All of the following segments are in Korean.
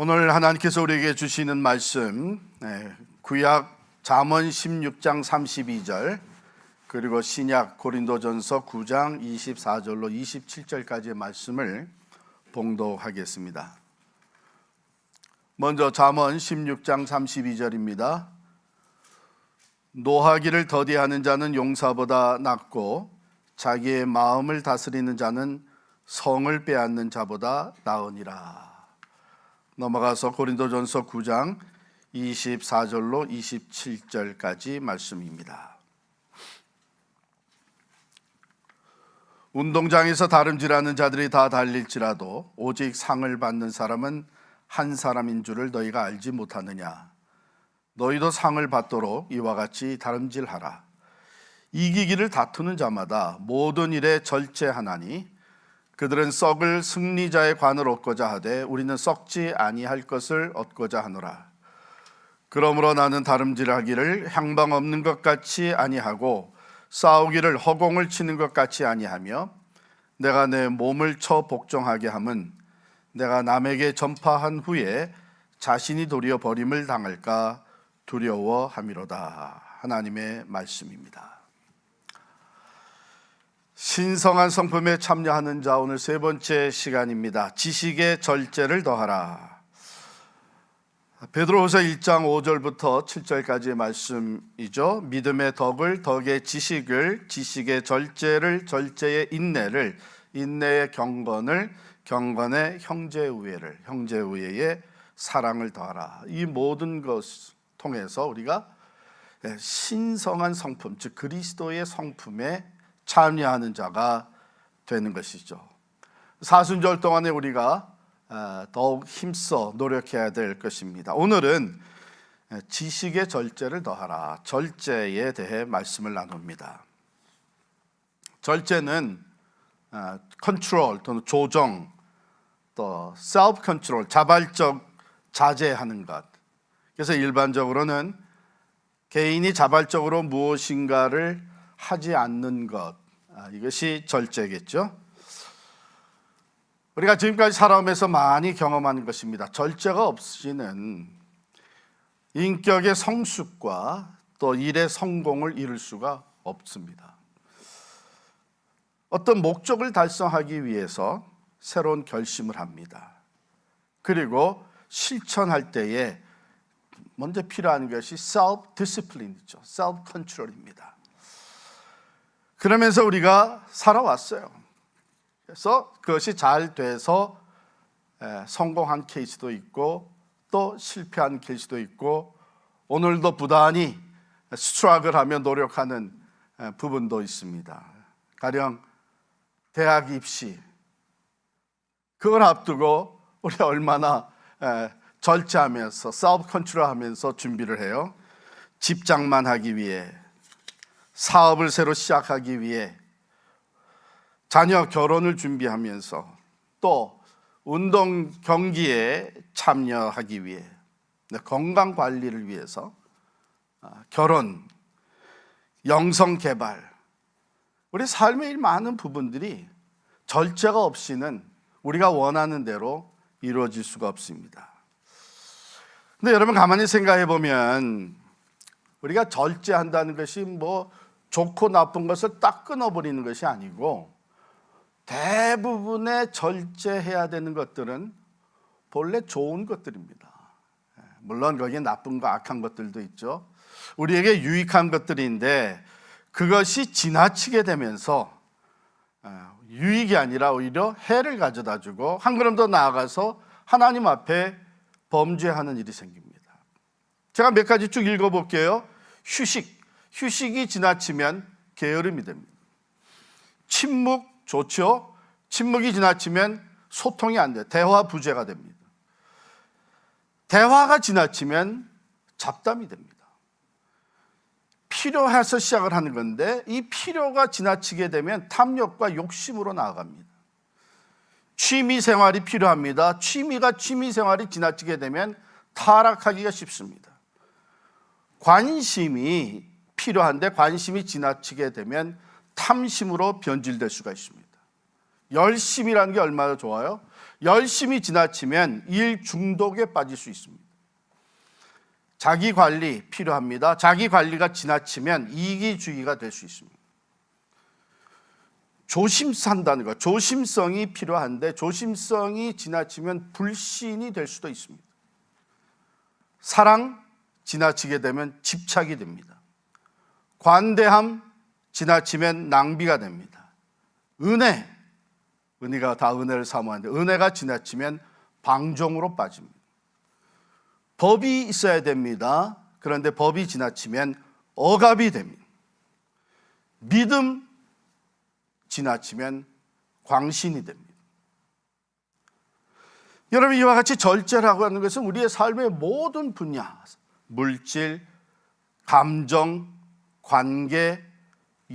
오늘 하나님께서 우리에게 주시는 말씀, 구약 잠언 16장 32절 그리고 신약 고린도전서 9장 24절로 27절까지의 말씀을 봉독하겠습니다. 먼저 잠언 16장 32절입니다. 노하기를 더디하는 자는 용사보다 낫고 자기의 마음을 다스리는 자는 성을 빼앗는 자보다 나으니라. 넘어가서 고린도전서 9장 24절로 27절까지 말씀입니다. 운동장에서 다름질하는 자들이 다 달릴지라도 오직 상을 받는 사람은 한 사람인 줄을 너희가 알지 못하느냐. 너희도 상을 받도록 이와 같이 다름질하라. 이기기를 다투는 자마다 모든 일에 절제하나니 그들은 썩을 승리자의 관을 얻고자 하되 우리는 썩지 아니할 것을 얻고자 하노라. 그러므로 나는 다름질하기를 향방 없는 것 같이 아니하고 싸우기를 허공을 치는 것 같이 아니하며 내가 내 몸을 쳐 복종하게 함은 내가 남에게 전파한 후에 자신이 도리어 버림을 당할까 두려워함이로다. 하나님의 말씀입니다. 신성한 성품에 참여하는 자, 오늘 세 번째 시간입니다. 지식의 절제를 더하라. 베드로후서 1장 5절부터 7절까지의 말씀이죠. 믿음의 덕을, 덕의 지식을, 지식의 절제를, 절제의 인내를, 인내의 경건을, 경건의 형제우애를, 형제우애의 사랑을 더하라. 이 모든 것을 통해서 우리가 신성한 성품, 즉 그리스도의 성품에 참여하는 자가 되는 것이죠. 사순절 동안에 우리가 더욱 힘써 노력해야 될 것입니다. 오늘은 지식의 절제를 더하라, 절제에 대해 말씀을 나눕니다. 절제는 컨트롤 또는 조정, 또 self control, 자발적 자제하는 것. 그래서 일반적으로는 개인이 자발적으로 무엇인가를 하지 않는 것, 이것이 절제겠죠. 우리가 지금까지 살아오면서 많이 경험하는 것입니다. 절제가 없이는 인격의 성숙과 또 일의 성공을 이룰 수가 없습니다. 어떤 목적을 달성하기 위해서 새로운 결심을 합니다. 그리고 실천할 때에 먼저 필요한 것이 self-discipline이죠. self-control입니다. 그러면서 우리가 살아왔어요. 그래서 그것이 잘 돼서 성공한 케이스도 있고 또 실패한 케이스도 있고 오늘도 부단히 스트러글하며 노력하는 부분도 있습니다. 가령 대학 입시, 그걸 앞두고 우리가 얼마나 절제하면서 self control하면서 준비를 해요. 집장만 하기 위해, 사업을 새로 시작하기 위해, 자녀 결혼을 준비하면서 또 운동 경기에 참여하기 위해, 건강 관리를 위해서, 결혼, 영성 개발, 우리 삶의 많은 부분들이 절제가 없이는 우리가 원하는 대로 이루어질 수가 없습니다. 근데 여러분 가만히 생각해 보면 우리가 절제한다는 것이 뭐 좋고 나쁜 것을 딱 끊어버리는 것이 아니고 대부분의 절제해야 되는 것들은 본래 좋은 것들입니다. 물론 거기에 나쁜 거 악한 것들도 있죠. 우리에게 유익한 것들인데 그것이 지나치게 되면서 유익이 아니라 오히려 해를 가져다 주고 한 걸음 더 나아가서 하나님 앞에 범죄하는 일이 생깁니다. 제가 몇 가지 쭉 읽어볼게요. 휴식이 지나치면 게으름이 됩니다. 침묵 좋죠? 침묵이 지나치면 소통이 안 돼요. 대화 부재가 됩니다. 대화가 지나치면 잡담이 됩니다. 필요해서 시작을 하는 건데 이 필요가 지나치게 되면 탐욕과 욕심으로 나아갑니다. 취미 생활이 필요합니다. 취미 생활이 지나치게 되면 타락하기가 쉽습니다. 관심이 필요한데 관심이 지나치게 되면 탐심으로 변질될 수가 있습니다. 열심이라는 게 얼마나 좋아요? 열심히 지나치면 일 중독에 빠질 수 있습니다. 자기 관리 필요합니다. 자기 관리가 지나치면 이기주의가 될 수 있습니다. 조심한다는 것, 조심성이 필요한데 조심성이 지나치면 불신이 될 수도 있습니다. 사랑 지나치게 되면 집착이 됩니다. 관대함 지나치면 낭비가 됩니다. 은혜가 다 은혜를 사모하는데 은혜가 지나치면 방종으로 빠집니다. 법이 있어야 됩니다. 그런데 법이 지나치면 억압이 됩니다. 믿음 지나치면 광신이 됩니다. 여러분, 이와 같이 절제라고 하는 것은 우리의 삶의 모든 분야, 물질, 감정, 관계,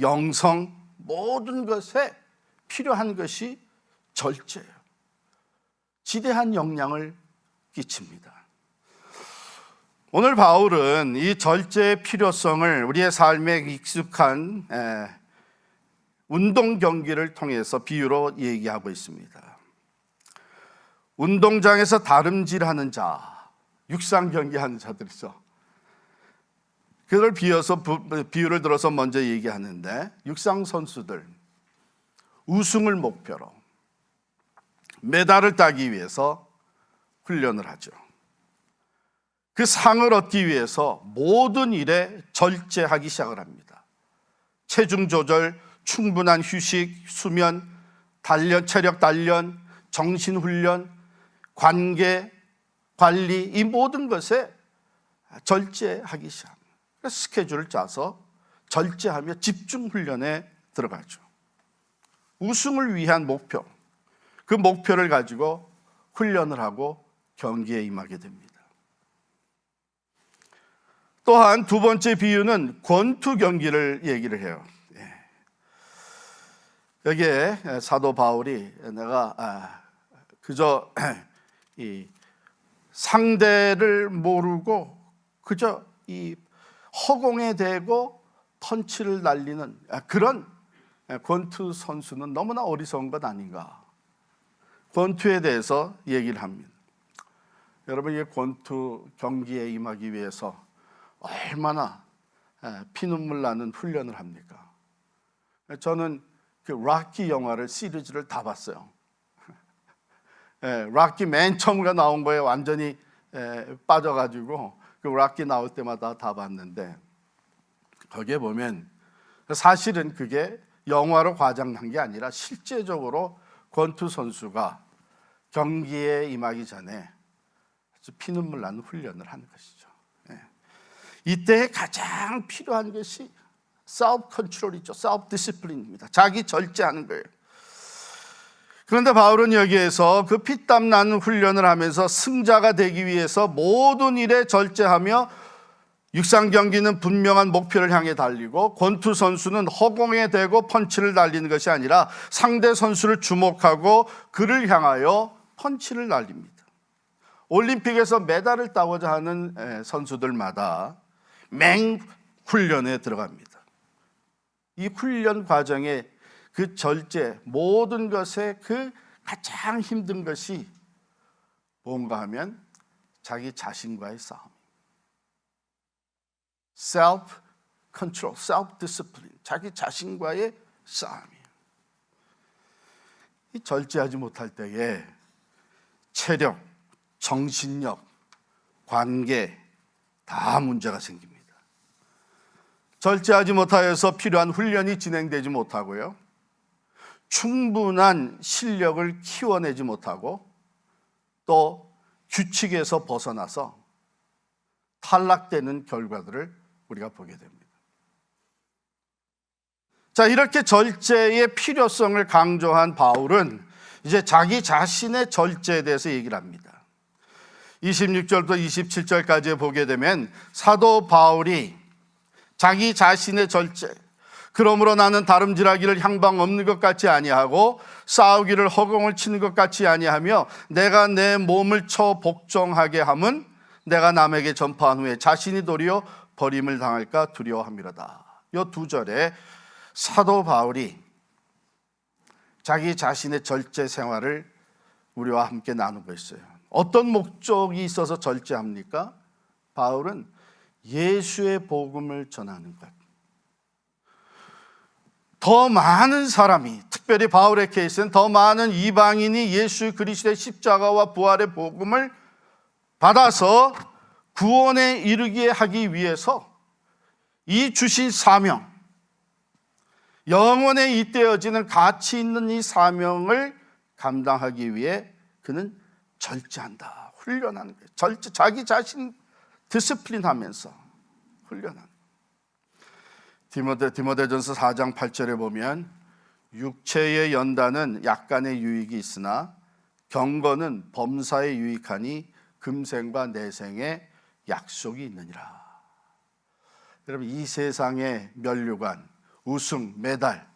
영성, 모든 것에 필요한 것이 절제예요. 지대한 영향을 끼칩니다. 오늘 바울은 이 절제의 필요성을 우리의 삶에 익숙한 운동 경기를 통해서 비유로 얘기하고 있습니다. 운동장에서 다름질하는 자, 육상 경기하는 자들이죠. 그걸 비유를 들어서 먼저 얘기하는데, 육상 선수들 우승을 목표로 메달을 따기 위해서 훈련을 하죠. 그 상을 얻기 위해서 모든 일에 절제하기 시작을 합니다. 체중 조절, 충분한 휴식, 수면, 단련, 체력 단련, 정신 훈련, 관계 관리, 이 모든 것에 절제하기 시작합니다. 스케줄을 짜서 절제하며 집중 훈련에 들어가죠. 우승을 위한 목표, 그 목표를 가지고 훈련을 하고 경기에 임하게 됩니다. 또한 두 번째 비유는 권투 경기를 얘기를 해요. 여기에 사도 바울이 내가 그저 이 상대를 모르고 그저 이 허공에 대고 펀치를 날리는 그런 권투 선수는 너무나 어리석은 것 아닌가. 권투에 대해서 얘기를 합니다. 여러분, 이 권투 경기에 임하기 위해서 얼마나 피눈물 나는 훈련을 합니까? 저는 그 락키 영화를 시리즈를 다 봤어요. 락키 맨 처음에 나온 거에 완전히 빠져가지고 그 락키 나올 때마다 다 봤는데, 거기에 보면 사실은 그게 영화로 과장한 게 아니라 실제적으로 권투 선수가 경기에 임하기 전에 아주 피눈물 나는 훈련을 하는 것이죠. 이때 가장 필요한 것이 self control이죠. self discipline입니다. 자기 절제하는 거예요. 그런데 바울은 여기에서 그 피땀 나는 훈련을 하면서 승자가 되기 위해서 모든 일에 절제하며, 육상 경기는 분명한 목표를 향해 달리고 권투 선수는 허공에 대고 펀치를 날리는 것이 아니라 상대 선수를 주목하고 그를 향하여 펀치를 날립니다. 올림픽에서 메달을 따고자 하는 선수들마다 맹훈련에 들어갑니다. 이 훈련 과정에 그 절제, 모든 것에 그 가장 힘든 것이 뭔가 하면 자기 자신과의 싸움. self control, self discipline, 자기 자신과의 싸움이에요. 이 절제하지 못할 때에 체력, 정신력, 관계 다 문제가 생깁니다. 절제하지 못하여서 필요한 훈련이 진행되지 못하고요, 충분한 실력을 키워내지 못하고 또 규칙에서 벗어나서 탈락되는 결과들을 우리가 보게 됩니다. 자, 이렇게 절제의 필요성을 강조한 바울은 이제 자기 자신의 절제에 대해서 얘기를 합니다. 26절부터 27절까지 보게 되면 사도 바울이 자기 자신의 절제, 그러므로 나는 다름질하기를 향방 없는 것 같이 아니하고 싸우기를 허공을 치는 것 같이 아니하며 내가 내 몸을 쳐 복종하게 함은 내가 남에게 전파한 후에 자신이 도리어 버림을 당할까 두려워함이로다. 이 두 절에 사도 바울이 자기 자신의 절제 생활을 우리와 함께 나누고 있어요. 어떤 목적이 있어서 절제합니까? 바울은 예수의 복음을 전하는 것. 더 많은 사람이, 특별히 바울의 케이스는 더 많은 이방인이 예수 그리스도의 십자가와 부활의 복음을 받아서 구원에 이르게 하기 위해서 이 주신 사명, 영원에 잇대어지는 가치 있는 이 사명을 감당하기 위해 그는 절제한다, 훈련하는 거예요. 절제, 자기 자신 디스플린하면서 훈련하는 거예요. 디모데전서 4장 8절에 보면 육체의 연단은 약간의 유익이 있으나 경건은 범사에 유익하니 금생과 내생에 약속이 있느니라. 여러분, 이 세상의 면류관, 우승, 메달,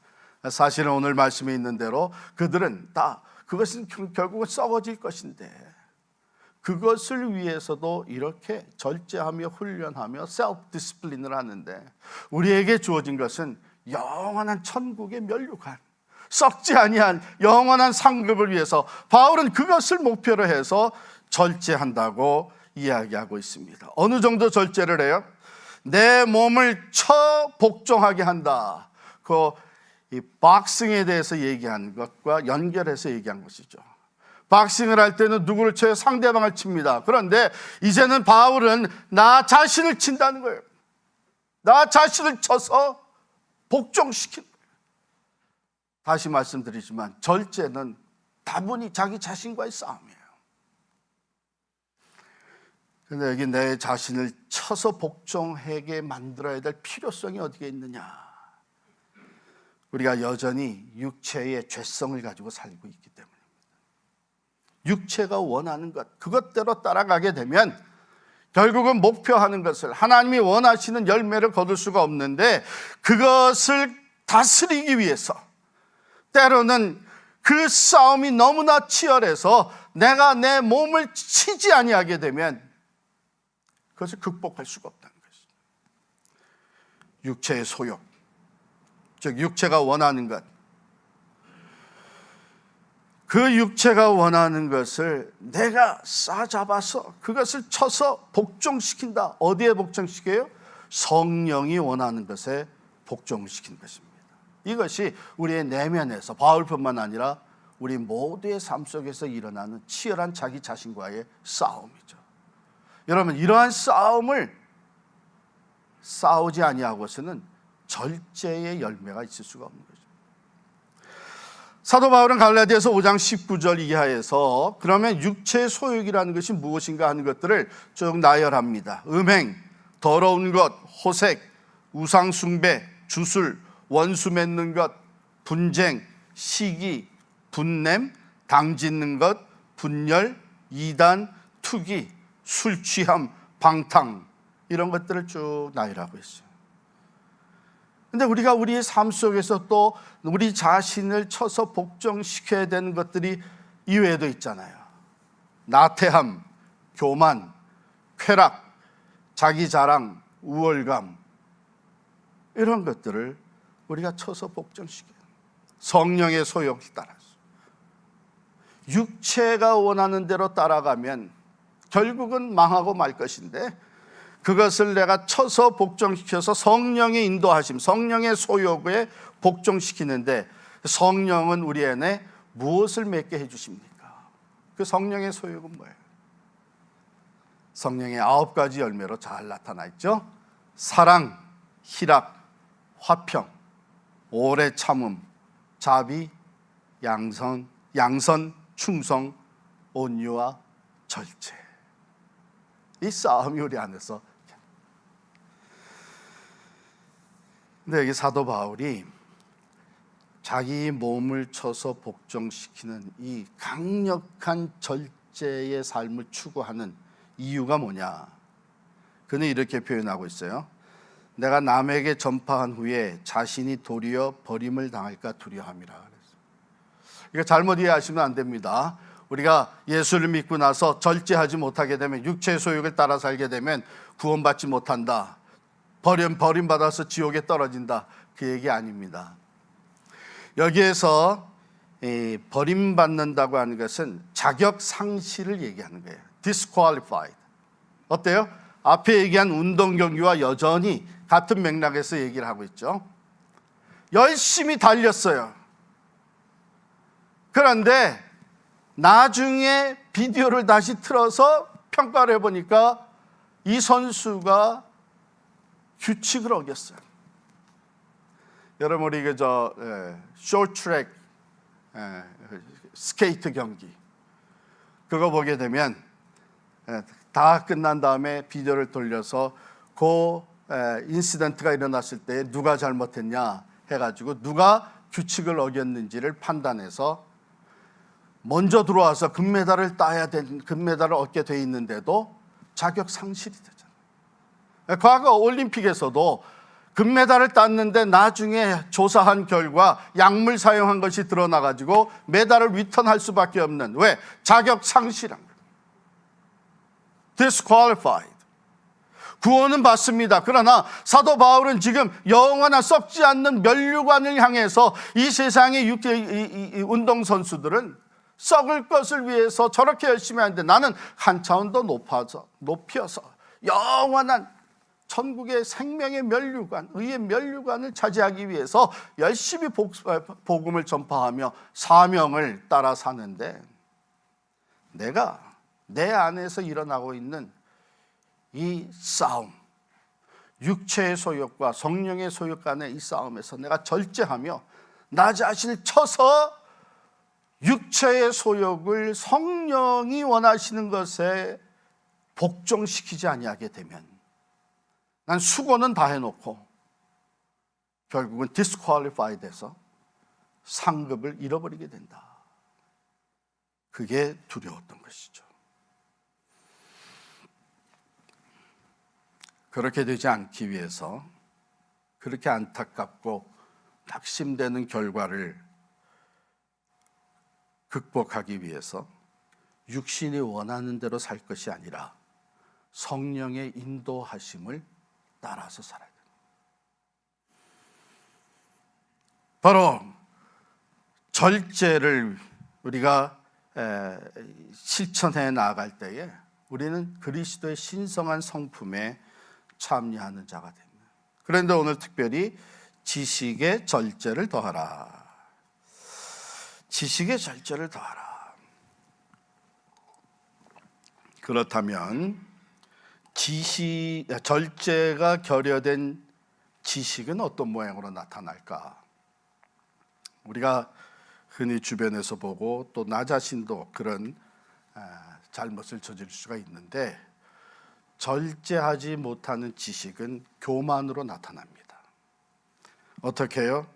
사실은 오늘 말씀에 있는 대로 그들은 다 그것은 결국은 썩어질 것인데 그것을 위해서도 이렇게 절제하며 훈련하며 셀프 디스플린을 하는데 우리에게 주어진 것은 영원한 천국의 면류관, 썩지 아니한 영원한 상급을 위해서 바울은 그것을 목표로 해서 절제한다고 이야기하고 있습니다. 어느 정도 절제를 해요? 내 몸을 쳐 복종하게 한다. 이 박싱에 대해서 얘기한 것과 연결해서 얘기한 것이죠. 박싱을 할 때는 누구를 쳐요? 상대방을 칩니다. 그런데 이제는 바울은 나 자신을 친다는 거예요. 나 자신을 쳐서 복종시키는 거예요. 다시 말씀드리지만 절제는 다분히 자기 자신과의 싸움이에요. 그런데 여기 내 자신을 쳐서 복종하게 만들어야 될 필요성이 어디에 있느냐? 우리가 여전히 육체의 죄성을 가지고 살고 있기 때문입니다. 육체가 원하는 것, 그것대로 따라가게 되면 결국은 목표하는 것을, 하나님이 원하시는 열매를 거둘 수가 없는데 그것을 다스리기 위해서 때로는 그 싸움이 너무나 치열해서 내가 내 몸을 치지 아니하게 되면 그것을 극복할 수가 없다는 것입니다. 육체의 소욕, 즉 육체가 원하는 것, 그 육체가 원하는 것을 내가 싸잡아서 그것을 쳐서 복종시킨다. 어디에 복종시켜요? 성령이 원하는 것에 복종시키는 것입니다. 이것이 우리의 내면에서, 바울뿐만 아니라 우리 모두의 삶 속에서 일어나는 치열한 자기 자신과의 싸움이죠. 여러분, 이러한 싸움을 싸우지 아니하고서는 절제의 열매가 있을 수가 없는 거죠. 사도 바울은 갈라디아서 5장 19절 이하에서 그러면 육체의 소욕이라는 것이 무엇인가 하는 것들을 쭉 나열합니다. 음행, 더러운 것, 호색, 우상 숭배, 주술, 원수 맺는 것, 분쟁, 시기, 분냄, 당짓는 것, 분열, 이단, 투기, 술 취함, 방탕, 이런 것들을 쭉 나열하고 있어요. 근데 우리가 우리의 삶 속에서 또 우리 자신을 쳐서 복종시켜야 되는 것들이 이외에도 있잖아요. 나태함, 교만, 쾌락, 자기 자랑, 우월감, 이런 것들을 우리가 쳐서 복종시켜요. 성령의 소욕을 따라서 육체가 원하는 대로 따라가면 결국은 망하고 말 것인데 그것을 내가 쳐서 복종시켜서 성령의 인도하심, 성령의 소욕에 복종시키는데 성령은 우리 안에 무엇을 맺게 해주십니까? 그 성령의 소욕은 뭐예요? 성령의 9가지 열매로 잘 나타나 있죠. 사랑, 희락, 화평, 오래 참음, 자비, 양선, 충성, 온유와 절제. 이 싸움이 우리 안에서. 근데 여기 사도 바울이 자기 몸을 쳐서 복종시키는 이 강력한 절제의 삶을 추구하는 이유가 뭐냐? 그는 이렇게 표현하고 있어요. 내가 남에게 전파한 후에 자신이 도리어 버림을 당할까 두려움이라. 이거 잘못 이해하시면 안 됩니다. 우리가 예수를 믿고 나서 절제하지 못하게 되면, 육체의 소욕을 따라 살게 되면 구원받지 못한다, 버림받아서 지옥에 떨어진다, 그 얘기 아닙니다. 여기에서 버림받는다고 하는 것은 자격 상실을 얘기하는 거예요. disqualified. 어때요? 앞에 얘기한 운동 경기와 여전히 같은 맥락에서 얘기를 하고 있죠. 열심히 달렸어요. 그런데 나중에 비디오를 다시 틀어서 평가를 해보니까 이 선수가 규칙을 어겼어요. 여러분 우리 쇼트트랙 스케이트 경기 그거 보게 되면 다 끝난 다음에 비디오를 돌려서 그 인시던트가 일어났을 때 누가 잘못했냐 해가지고 누가 규칙을 어겼는지를 판단해서 먼저 들어와서 금메달을 금메달을 얻게 돼 있는데도 자격 상실이 되잖아요. 과거 올림픽에서도 금메달을 땄는데 나중에 조사한 결과 약물 사용한 것이 드러나가지고 메달을 리턴할 수밖에 없는, 왜? 자격 상실한 거예요. disqualified. 구원은 받습니다. 그러나 사도 바울은 지금 영원한 썩지 않는 면류관을 향해서 이 세상의 운동선수들은 썩을 것을 위해서 저렇게 열심히 하는데 나는 한 차원 더 높여서 영원한 천국의 생명의 면류관, 의의 면류관을 차지하기 위해서 열심히 복음을 전파하며 사명을 따라 사는데, 내가 내 안에서 일어나고 있는 이 싸움, 육체의 소욕과 성령의 소욕 간의 이 싸움에서 내가 절제하며 나 자신을 쳐서 육체의 소욕을 성령이 원하시는 것에 복종시키지 아니하게 되면 난 수고는 다 해놓고 결국은 disqualified 돼서 상급을 잃어버리게 된다. 그게 두려웠던 것이죠. 그렇게 되지 않기 위해서, 그렇게 안타깝고 낙심되는 결과를 극복하기 위해서 육신이 원하는 대로 살 것이 아니라 성령의 인도하심을 따라서 살아야 됩니다. 바로 절제를 우리가 실천해 나아갈 때에 우리는 그리스도의 신성한 성품에 참여하는 자가 됩니다. 그런데 오늘 특별히 지식의 절제를 더하라. 지식의 절제를 더하라. 그렇다면 절제가 결여된 지식은 어떤 모양으로 나타날까? 우리가 흔히 주변에서 보고 또 나 자신도 그런 잘못을 저지를 수가 있는데, 절제하지 못하는 지식은 교만으로 나타납니다. 어떻게 해요?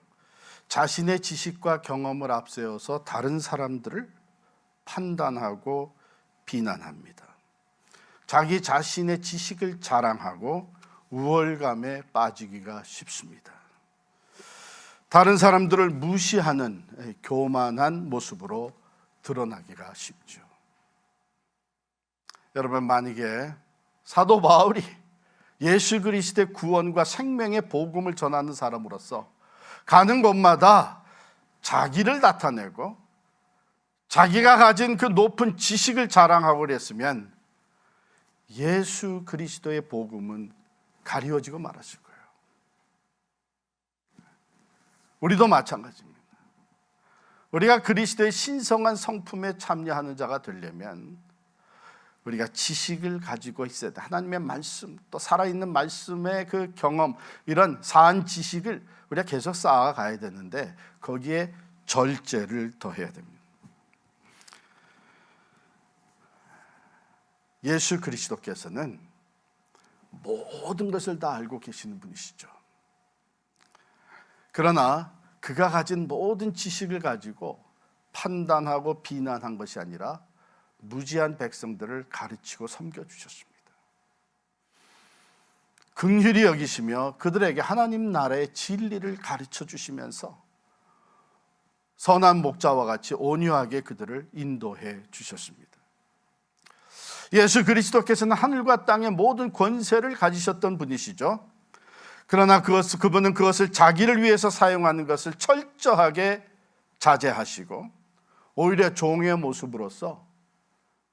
자신의 지식과 경험을 앞세워서 다른 사람들을 판단하고 비난합니다. 자기 자신의 지식을 자랑하고 우월감에 빠지기가 쉽습니다. 다른 사람들을 무시하는 교만한 모습으로 드러나기가 쉽죠. 여러분, 만약에 사도 바울이 예수 그리스도의 구원과 생명의 복음을 전하는 사람으로서 가는 곳마다 자기를 나타내고 자기가 가진 그 높은 지식을 자랑하고 그랬으면 예수 그리스도의 복음은 가리워지고 말았을 거예요. 우리도 마찬가지입니다. 우리가 그리스도의 신성한 성품에 참여하는 자가 되려면 우리가 지식을 가지고 있어야 돼. 하나님의 말씀, 또 살아있는 말씀의 그 경험, 이런 사한 지식을 우리가 계속 쌓아가야 되는데 거기에 절제를 더해야 됩니다. 예수 그리스도께서는 모든 것을 다 알고 계시는 분이시죠. 그러나 그가 가진 모든 지식을 가지고 판단하고 비난한 것이 아니라 무지한 백성들을 가르치고 섬겨주셨습니다. 긍휼히 여기시며 그들에게 하나님 나라의 진리를 가르쳐 주시면서 선한 목자와 같이 온유하게 그들을 인도해 주셨습니다. 예수 그리스도께서는 하늘과 땅의 모든 권세를 가지셨던 분이시죠. 그러나 그분은 그것을 자기를 위해서 사용하는 것을 철저하게 자제하시고 오히려 종의 모습으로서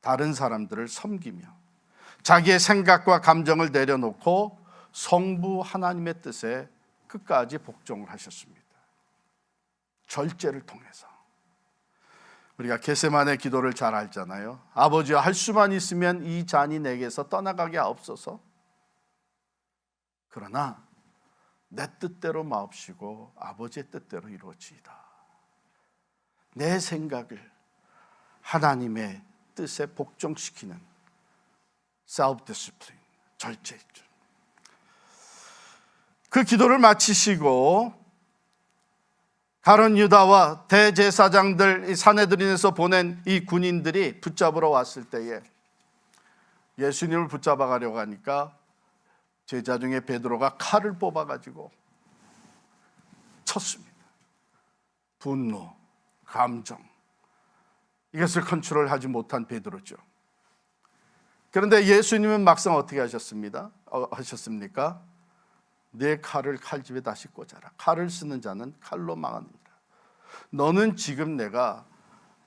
다른 사람들을 섬기며 자기의 생각과 감정을 내려놓고 성부 하나님의 뜻에 끝까지 복종을 하셨습니다. 절제를 통해서. 우리가 겟세마네 기도를 잘 알잖아요. 아버지여, 할 수만 있으면 이 잔이 내게서 떠나가게 하옵소서. 그러나 내 뜻대로 마옵시고 아버지의 뜻대로 이루어지이다. 내 생각을 하나님의 뜻에 복종시키는 self-discipline, 절제죠. 그 기도를 마치시고 가룟 유다와 대제사장들, 산헤드린에서 보낸 이 군인들이 붙잡으러 왔을 때에 예수님을 붙잡아 가려고 하니까 제자 중에 베드로가 칼을 뽑아가지고 쳤습니다. 분노, 감정, 이것을 컨트롤하지 못한 베드로죠. 그런데 예수님은 막상 어떻게 하셨습니까? 내 칼을 칼집에 다시 꽂아라. 칼을 쓰는 자는 칼로 망하느니라. 너는 지금 내가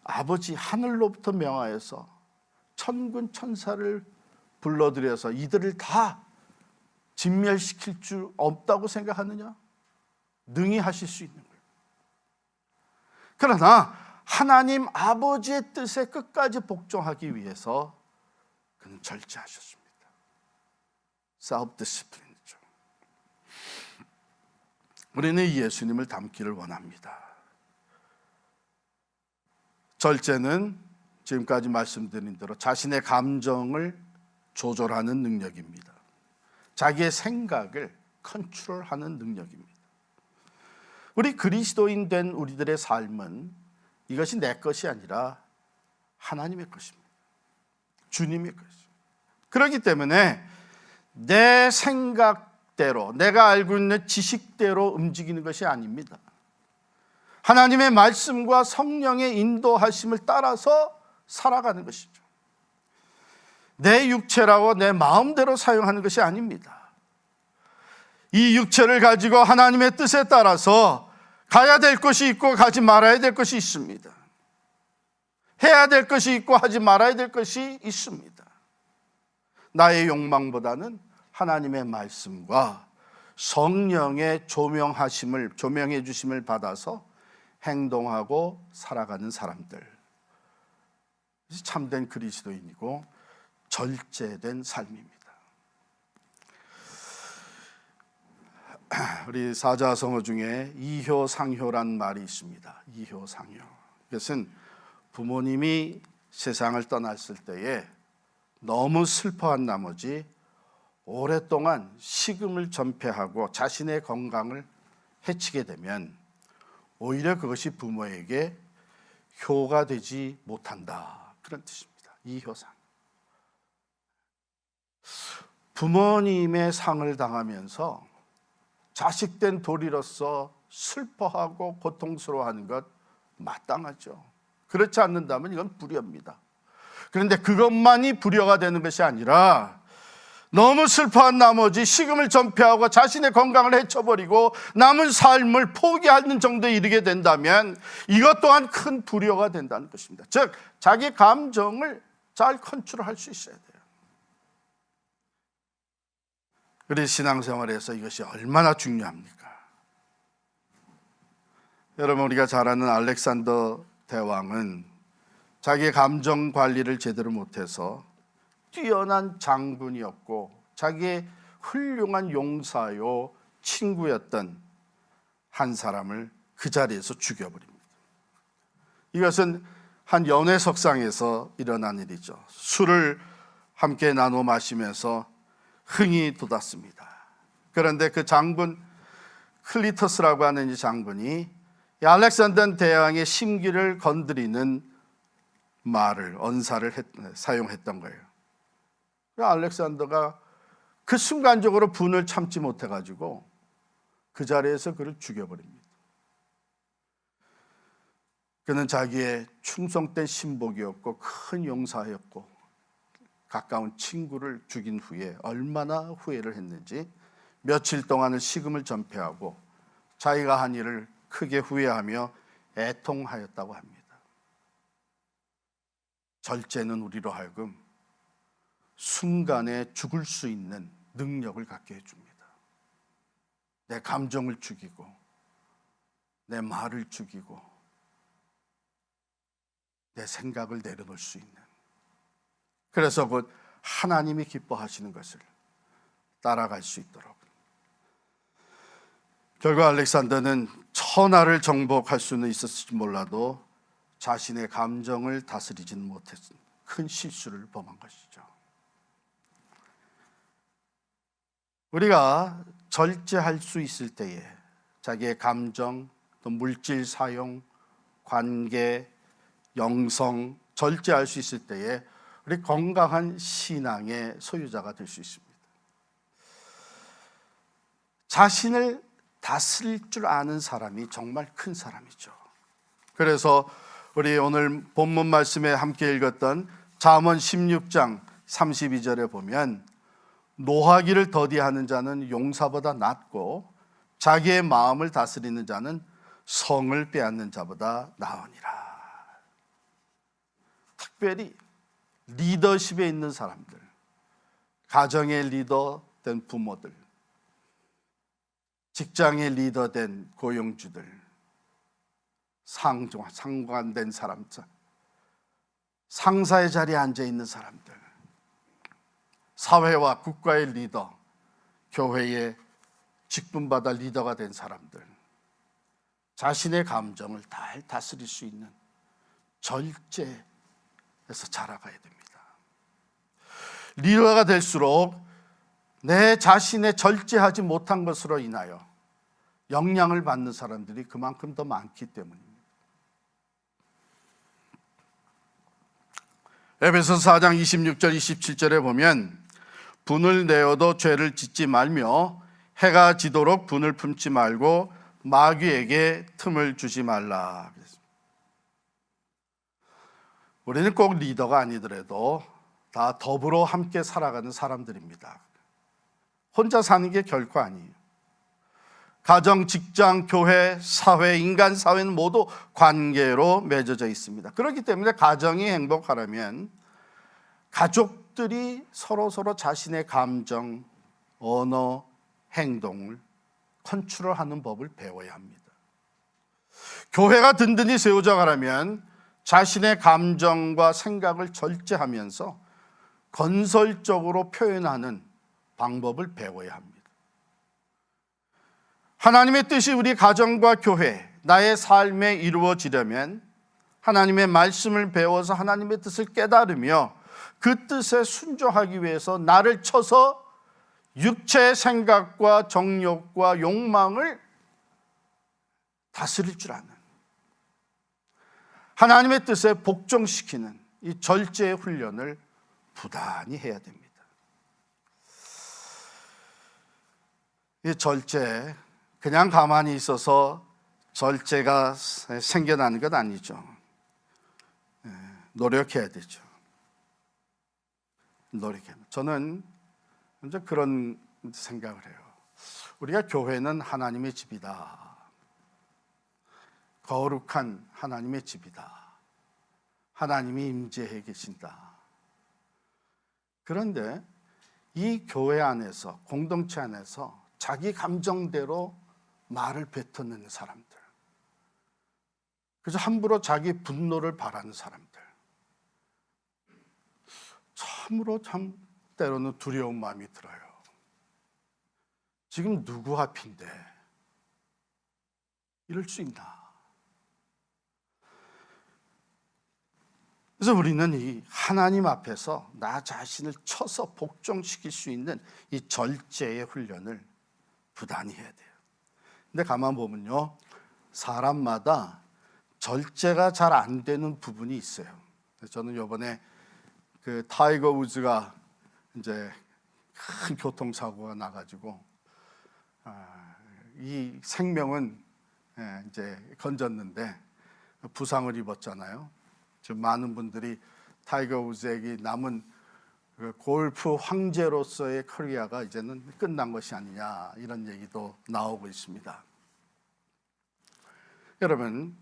아버지 하늘로부터 명하여서 천군 천사를 불러들여서 이들을 다 진멸시킬 줄 없다고 생각하느냐? 능히 하실 수 있는 거예요. 그러나 하나님 아버지의 뜻에 끝까지 복종하기 위해서 그는 절제하셨습니다. self-discipline이죠. 우리는 예수님을 닮기를 원합니다. 절제는 지금까지 말씀드린 대로 자신의 감정을 조절하는 능력입니다. 자기의 생각을 컨트롤하는 능력입니다. 우리 그리스도인 된 우리들의 삶은 이것이 내 것이 아니라 하나님의 것입니다. 주님의 것입니다. 그렇기 때문에 내 생각대로, 내가 알고 있는 지식대로 움직이는 것이 아닙니다. 하나님의 말씀과 성령의 인도하심을 따라서 살아가는 것이죠. 내 육체라고 내 마음대로 사용하는 것이 아닙니다. 이 육체를 가지고 하나님의 뜻에 따라서 가야 될 것이 있고 가지 말아야 될 것이 있습니다. 해야 될 것이 있고 하지 말아야 될 것이 있습니다. 나의 욕망보다는 하나님의 말씀과 성령의 조명해 주심을 받아서 행동하고 살아가는 사람들, 참된 그리스도인이고 절제된 삶입니다. 우리 사자성어 중에 이효상효란 말이 있습니다. 이효상효. 이것은 부모님이 세상을 떠났을 때에 너무 슬퍼한 나머지 오랫동안 식음을 전폐하고 자신의 건강을 해치게 되면 오히려 그것이 부모에게 효가 되지 못한다, 그런 뜻입니다. 이효상. 부모님의 상을 당하면서 자식된 도리로서 슬퍼하고 고통스러워하는 것 마땅하죠. 그렇지 않는다면 이건 불효입니다. 그런데 그것만이 불효가 되는 것이 아니라 너무 슬퍼한 나머지 식음을 전폐하고 자신의 건강을 해쳐버리고 남은 삶을 포기하는 정도에 이르게 된다면 이것 또한 큰 불효가 된다는 것입니다. 즉 자기 감정을 잘 컨트롤할 수 있어야 돼요. 우리 신앙생활에서 이것이 얼마나 중요합니까? 여러분, 우리가 잘 아는 알렉산더 대왕은 자기의 감정 관리를 제대로 못해서 뛰어난 장군이었고 자기의 훌륭한 용사요 친구였던 한 사람을 그 자리에서 죽여버립니다. 이것은 한 연회석상에서 일어난 일이죠. 술을 함께 나눠 마시면서 흥이 돋았습니다. 그런데 그 장군 클리터스라고 하는 이 장군이 알렉산더 대왕의 심기를 건드리는 말을, 언사를 사용했던 거예요. 알렉산더가 그 순간적으로 분을 참지 못해가지고 그 자리에서 그를 죽여버립니다. 그는 자기의 충성된 신복이었고 큰 용사였고 가까운 친구를 죽인 후에 얼마나 후회를 했는지 며칠 동안을 식음을 전폐하고 자기가 한 일을 크게 후회하며 애통하였다고 합니다. 절제는 우리로 하여금 순간에 죽을 수 있는 능력을 갖게 해줍니다. 내 감정을 죽이고 내 말을 죽이고 내 생각을 내려놓을 수 있는, 그래서 곧 하나님이 기뻐하시는 것을 따라갈 수 있도록. 결국 알렉산더는 천하를 정복할 수는 있었을지 몰라도 자신의 감정을 다스리지는 못했던 큰 실수를 범한 것이죠. 우리가 절제할 수 있을 때에 자기의 감정, 또 물질 사용, 관계, 영성 절제할 수 있을 때에 우리 건강한 신앙의 소유자가 될 수 있습니다. 자신을 다스릴 줄 아는 사람이 정말 큰 사람이죠. 그래서 우리 오늘 본문 말씀에 함께 읽었던 잠언 16장 32절에 보면 노하기를 더디하는 자는 용사보다 낫고 자기의 마음을 다스리는 자는 성을 빼앗는 자보다 나으니라. 특별히 리더십에 있는 사람들, 가정의 리더 된 부모들, 직장의 리더 된 고용주들, 상관된 사람들, 상사의 자리에 앉아 있는 사람들, 사회와 국가의 리더, 교회의 직분받아 리더가 된 사람들, 자신의 감정을 잘 다스릴 수 있는 절제에서 자라가야 됩니다. 리더가 될수록 내 자신의 절제하지 못한 것으로 인하여 영향을 받는 사람들이 그만큼 더 많기 때문입니다. 에베소서 4장 26절 27절에 보면 분을 내어도 죄를 짓지 말며 해가 지도록 분을 품지 말고 마귀에게 틈을 주지 말라. 우리는 꼭 리더가 아니더라도 다 더불어 함께 살아가는 사람들입니다. 혼자 사는 게 결코 아니에요. 가정, 직장, 교회, 사회, 인간 사회는 모두 관계로 맺어져 있습니다. 그렇기 때문에 가정이 행복하려면 가족들이 서로 자신의 감정, 언어, 행동을 컨트롤하는 법을 배워야 합니다. 교회가 든든히 세워져 가려면 자신의 감정과 생각을 절제하면서 건설적으로 표현하는 방법을 배워야 합니다. 하나님의 뜻이 우리 가정과 교회, 나의 삶에 이루어지려면 하나님의 말씀을 배워서 하나님의 뜻을 깨달으며 그 뜻에 순종하기 위해서 나를 쳐서 육체의 생각과 정욕과 욕망을 다스릴 줄 아는, 하나님의 뜻에 복종시키는 이 절제의 훈련을 부단히 해야 됩니다. 이 절제, 그냥 가만히 있어서 절제가 생겨나는 것 아니죠. 노력해야 되죠. 저는 이제 그런 생각을 해요. 우리가 교회는 하나님의 집이다. 거룩한 하나님의 집이다. 하나님이 임재해 계신다. 그런데 이 교회 안에서, 공동체 안에서 자기 감정대로 말을 뱉어내는 사람들, 그래서 함부로 자기 분노를 바라는 사람들, 참으로 때로는 두려운 마음이 들어요. 지금 누구 앞인데 이럴 수 있나? 그래서 우리는 이 하나님 앞에서 나 자신을 쳐서 복종시킬 수 있는 이 절제의 훈련을 부단히 해야 돼요. 근데 가만 보면요, 사람마다 절제가 잘 안 되는 부분이 있어요. 저는 이번에 그 타이거 우즈가 이제 큰 교통사고가 나가지고 이 생명은 이제 건졌는데 부상을 입었잖아요. 지금 많은 분들이 타이거 우즈에게 남은 그 골프 황제로서의 커리어가 이제는 끝난 것이 아니냐, 이런 얘기도 나오고 있습니다. 여러분,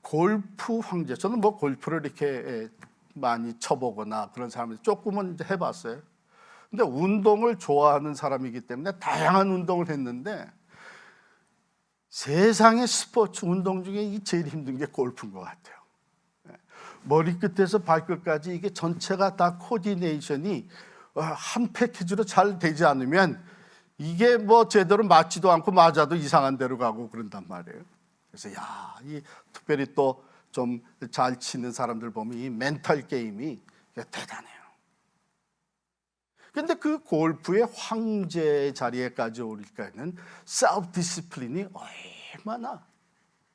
골프 황제. 저는 뭐 골프를 이렇게 많이 쳐보거나 그런 사람들 조금은 이제 해봤어요. 근데 운동을 좋아하는 사람이기 때문에 다양한 운동을 했는데 세상의 스포츠 운동 중에 제일 힘든 게 골프인 것 같아요. 머리끝에서 발끝까지 이게 전체가 다 코디네이션이 한 패키지로 잘 되지 않으면 이게 뭐 제대로 맞지도 않고 맞아도 이상한 데로 가고 그런단 말이에요. 그래서 이 특별히 또 좀 잘 치는 사람들 보면 이 멘탈 게임이 대단해요. 근데 그 골프의 황제 자리에까지 오니까는 셀프 디시플린이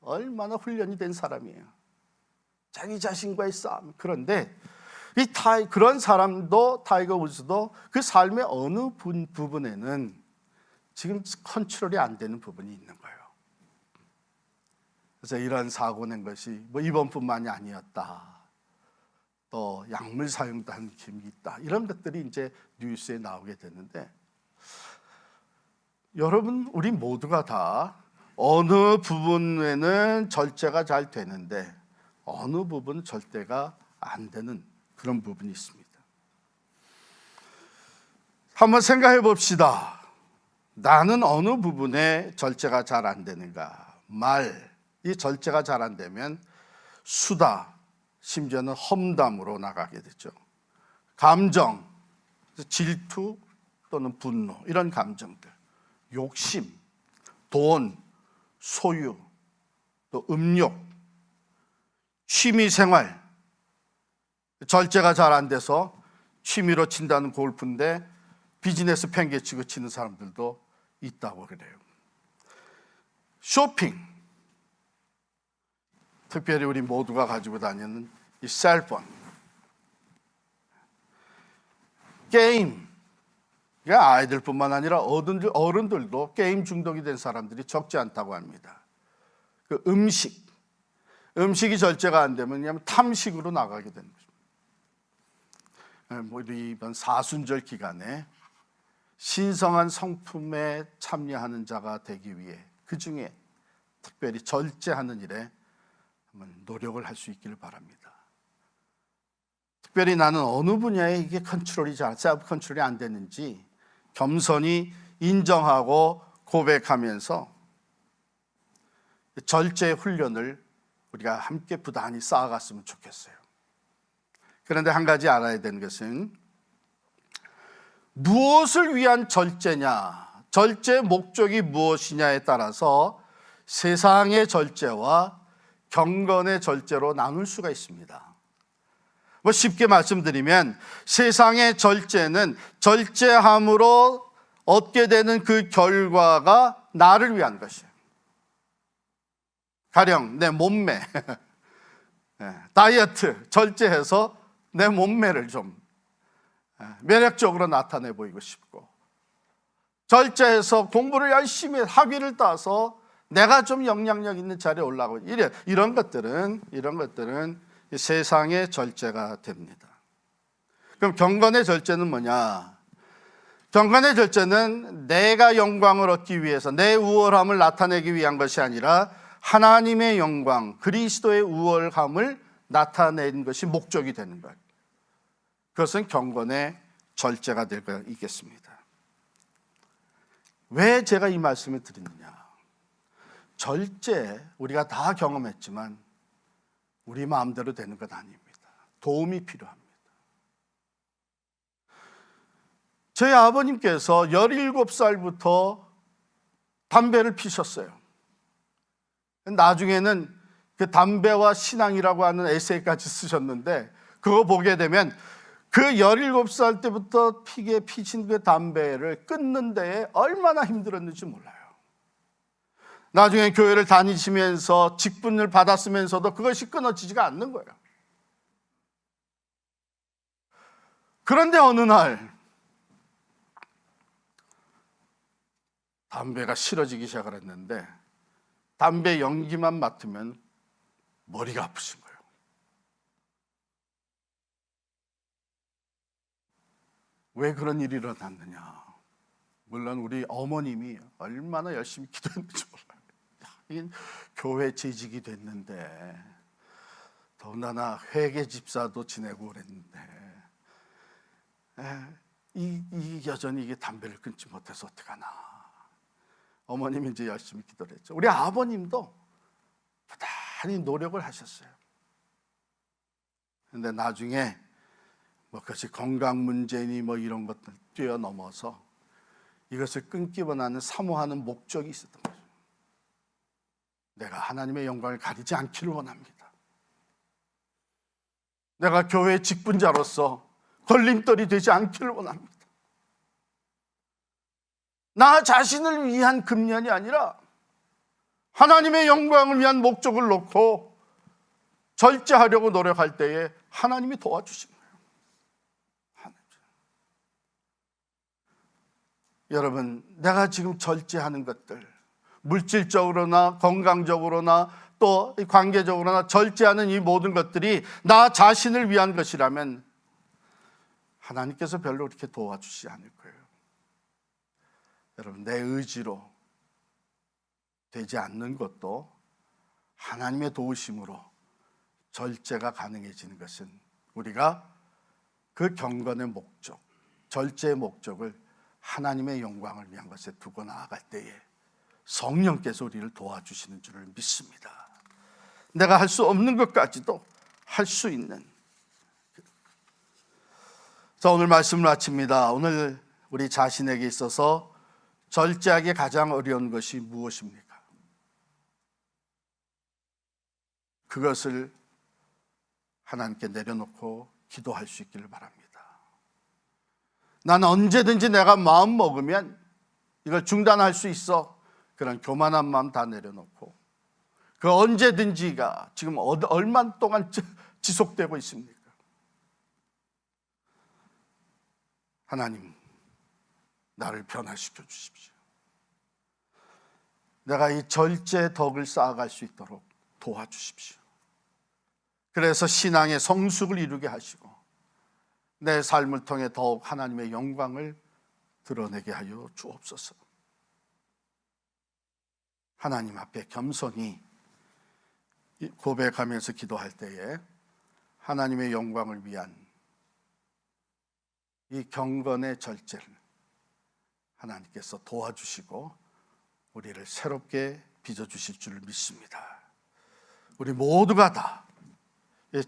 얼마나 훈련이 된 사람이에요. 자기 자신과의 싸움. 그런데 그런 사람도 타이거 우즈도 그 삶의 어느 부분에는 지금 컨트롤이 안 되는 부분이 있는 거예요. 그래서 이런 사고 낸 것이 뭐 이번뿐만이 아니었다. 또 약물 사용도 한 힘이 있다. 이런 것들이 이제 뉴스에 나오게 되는데, 여러분 우리 모두가 다 어느 부분에는 절제가 잘 되는데 어느 부분은 절대가 안 되는 그런 부분이 있습니다. 한번 생각해 봅시다. 나는 어느 부분에 절제가 잘 안 되는가? 이 절제가 잘 안 되면 수다, 심지어는 험담으로 나가게 되죠. 감정, 질투 또는 분노, 이런 감정들, 욕심, 돈, 소유, 또 음욕, 취미생활, 절제가 잘 안 돼서 취미로 친다는 골프인데 비즈니스 팽개치고 치는 사람들도 있다고 그래요. 쇼핑, 특별히 우리 모두가 가지고 다니는 이 셀폰, 게임, 아이들뿐만 아니라 어른들도 게임 중독이 된 사람들이 적지 않다고 합니다. 그 음식이 절제가 안 되면 탐식으로 나가게 되는 것입니다. 우리 이번 사순절 기간에 신성한 성품에 참여하는 자가 되기 위해 그 중에 특별히 절제하는 일에 노력을 할 수 있기를 바랍니다. 특별히 나는 어느 분야에 이게 셀프 컨트롤이 안 되는지 겸손히 인정하고 고백하면서 절제 훈련을 우리가 함께 부단히 쌓아갔으면 좋겠어요. 그런데 한 가지 알아야 되는 것은 무엇을 위한 절제냐, 절제의 목적이 무엇이냐에 따라서 세상의 절제와 경건의 절제로 나눌 수가 있습니다. 쉽게 말씀드리면 세상의 절제는 절제함으로 얻게 되는 그 결과가 나를 위한 것이에요. 가령 내 몸매, 다이어트 절제해서 내 몸매를 좀 매력적으로 나타내 보이고 싶고, 절제해서 공부를 열심히 학위를 따서 내가 좀 영향력 있는 자리에 올라가고, 이런 것들은 세상의 절제가 됩니다. 그럼 경건의 절제는 뭐냐? 경건의 절제는 내가 영광을 얻기 위해서 내 우월함을 나타내기 위한 것이 아니라 하나님의 영광, 그리스도의 우월함을 나타내는 것이 목적이 되는 거예요. 그것은 경건의 절제가 될 거 있겠습니다. 왜 제가 이 말씀을 드리느냐? 절제 우리가 다 경험했지만 우리 마음대로 되는 것 아닙니다. 도움이 필요합니다. 저희 아버님께서 17살부터 담배를 피셨어요. 나중에는 그 담배와 신앙이라고 하는 에세이까지 쓰셨는데, 그거 보게 되면 그 17살 때부터 피신 그 담배를 끊는 데에 얼마나 힘들었는지 몰라요. 나중에 교회를 다니시면서 직분을 받았으면서도 그것이 끊어지지가 않는 거예요. 그런데 어느 날 담배가 싫어지기 시작을 했는데 담배 연기만 맡으면 머리가 아프신 거예요. 왜 그런 일이 일어났느냐? 물론 우리 어머님이 얼마나 열심히 기도했는지 몰라요. 이게 교회 재직이 됐는데 더군다나 회계 집사도 지내고 그랬는데 여전히 이게 담배를 끊지 못해서 어떡하나. 어머님이 이제 열심히 기도를 했죠. 우리 아버님도 부단히 노력을 하셨어요. 근데 나중에 뭐 그것이 건강 문제니 뭐 이런 것들 뛰어넘어서 이것을 끊기 원하는 사모하는 목적이 있었던 거죠. 내가 하나님의 영광을 가리지 않기를 원합니다. 내가 교회 직분자로서 걸림돌이 되지 않기를 원합니다. 나 자신을 위한 금년이 아니라 하나님의 영광을 위한 목적을 놓고 절제하려고 노력할 때에 하나님이 도와주신 거예요. 여러분, 내가 지금 절제하는 것들, 물질적으로나 건강적으로나 또 관계적으로나 절제하는 이 모든 것들이 나 자신을 위한 것이라면 하나님께서 별로 그렇게 도와주시지 않을 거예요. 여러분, 내 의지로 되지 않는 것도 하나님의 도우심으로 절제가 가능해지는 것은 우리가 그 경건의 목적, 절제의 목적을 하나님의 영광을 위한 것에 두고 나아갈 때에 성령께서 우리를 도와주시는 줄을 믿습니다. 내가 할 수 없는 것까지도 할 수 있는. 자, 오늘 말씀을 마칩니다. 오늘 우리 자신에게 있어서 절제하기 가장 어려운 것이 무엇입니까? 그것을 하나님께 내려놓고 기도할 수 있기를 바랍니다. 난 언제든지 내가 마음 먹으면 이걸 중단할 수 있어. 그런 교만한 마음 다 내려놓고 그 언제든지가 지금 얼마 동안 지속되고 있습니까? 하나님, 나를 변화시켜 주십시오. 내가 이 절제 덕을 쌓아갈 수 있도록 도와주십시오. 그래서 신앙의 성숙을 이루게 하시고 내 삶을 통해 더욱 하나님의 영광을 드러내게 하여 주옵소서. 하나님 앞에 겸손히 고백하면서 기도할 때에 하나님의 영광을 위한 이 경건의 절제를 하나님께서 도와주시고 우리를 새롭게 빚어주실 줄 믿습니다. 우리 모두가 다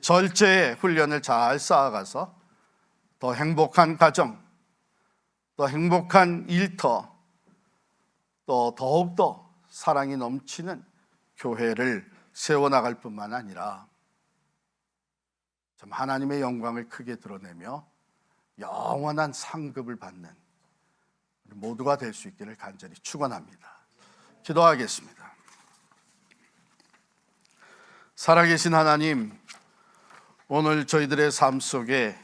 절제의 훈련을 잘 쌓아가서 더 행복한 가정, 더 행복한 일터, 또 더욱더 사랑이 넘치는 교회를 세워나갈 뿐만 아니라 참 하나님의 영광을 크게 드러내며 영원한 상급을 받는 우리 모두가 될 수 있기를 간절히 축원합니다. 기도하겠습니다. 살아계신 하나님, 오늘 저희들의 삶 속에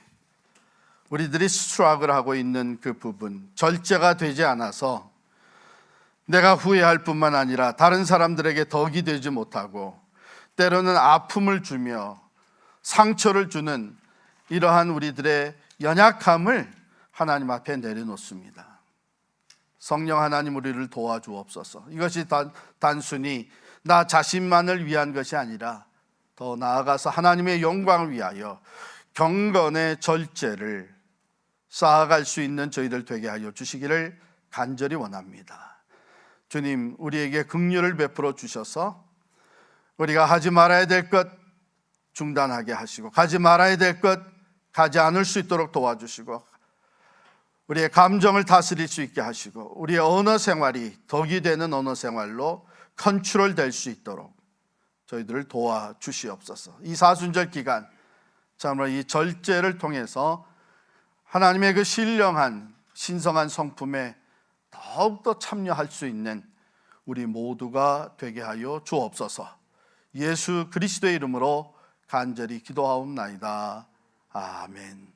우리들이 스트러글 하고 있는 그 부분, 절제가 되지 않아서 내가 후회할 뿐만 아니라 다른 사람들에게 덕이 되지 못하고 때로는 아픔을 주며 상처를 주는 이러한 우리들의 연약함을 하나님 앞에 내려놓습니다. 성령 하나님, 우리를 도와주옵소서. 이것이 단순히 나 자신만을 위한 것이 아니라 더 나아가서 하나님의 영광을 위하여 경건의 절제를 쌓아갈 수 있는 저희들 되게 하여 주시기를 간절히 원합니다. 주님, 우리에게 긍휼을 베풀어 주셔서 우리가 하지 말아야 될 것 중단하게 하시고 가지 말아야 될 것 가지 않을 수 있도록 도와주시고 우리의 감정을 다스릴 수 있게 하시고 우리의 언어 생활이 덕이 되는 언어 생활로 컨트롤 될 수 있도록 저희들을 도와주시옵소서. 이 사순절 기간 참으로 이 절제를 통해서 하나님의 그 신령한 신성한 성품에 더욱더 참여할 수 있는 우리 모두가 되게 하여 주옵소서. 예수 그리스도의 이름으로 간절히 기도하옵나이다. 아멘.